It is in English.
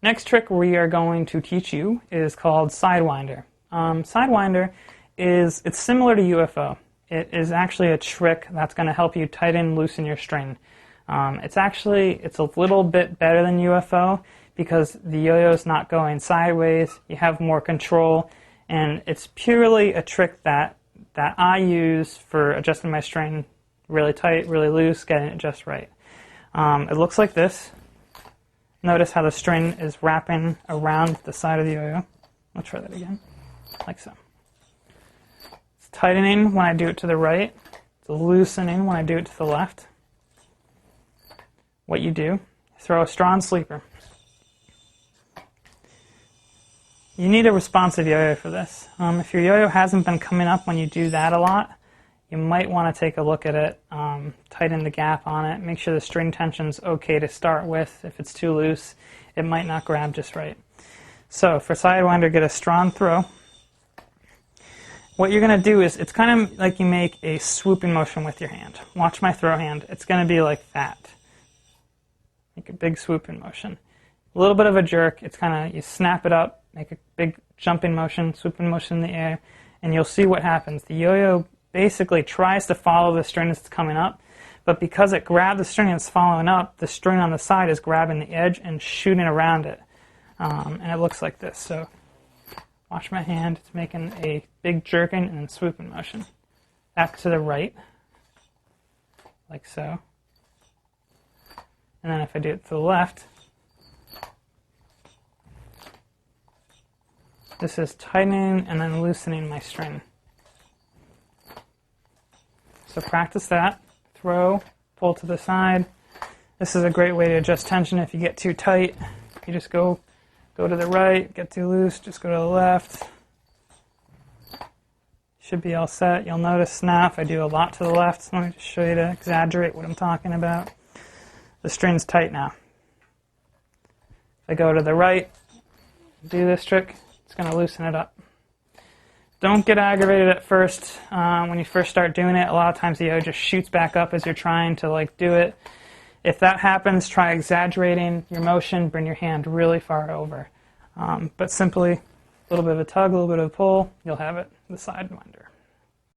Next trick we are going to teach you is called Sidewinder. Sidewinder it's similar to UFO. It is actually a trick that's going to help you tighten and loosen your string. It's a little bit better than UFO because the yo-yo is not going sideways. You have more control, and it's purely a trick that I use for adjusting my string really tight, really loose, getting it just right. It looks like this. Notice how the string is wrapping around the side of the yo-yo. I'll try that again, like so. It's tightening when I do it to the right. It's loosening when I do it to the left. What you do, throw a straw and sleeper. You need a responsive yo-yo for this. If your yo-yo hasn't been coming up when you do that a lot, you might want to take a look at it, tighten the gap on it, make sure the string tension's okay to start with. If it's too loose, it might not grab just right. So for Sidewinder, get a strong throw. What you're going to do is, it's kind of like you make a swooping motion with your hand. Watch my throw hand. It's going to be like that. Make a big swooping motion. A little bit of a jerk. It's kind of, you snap it up, make a big jumping motion, swooping motion in the air, and you'll see what happens. The yo-yo basically tries to follow the string that's coming up, but because it grabbed the string and it's following up, the string on the side is grabbing the edge and shooting around it. And it looks like this. So watch my hand. It's making a big jerking and swooping motion. Back to the right, like so. And then if I do it to the left, this is tightening and then loosening my string. So practice that. Throw, pull to the side. This is a great way to adjust tension if you get too tight. You just go to the right, get too loose, just go to the left. Should be all set. You'll notice snap. I do a lot to the left. So let me just show you to exaggerate what I'm talking about. The string's tight now. If I go to the right, do this trick, it's going to loosen it up. Don't get aggravated at first. When you first start doing it, a lot of times the yo just shoots back up as you're trying to do it. If that happens, try exaggerating your motion, bring your hand really far over. But simply a little bit of a tug, a little bit of a pull, you'll have it, the Sidewinder.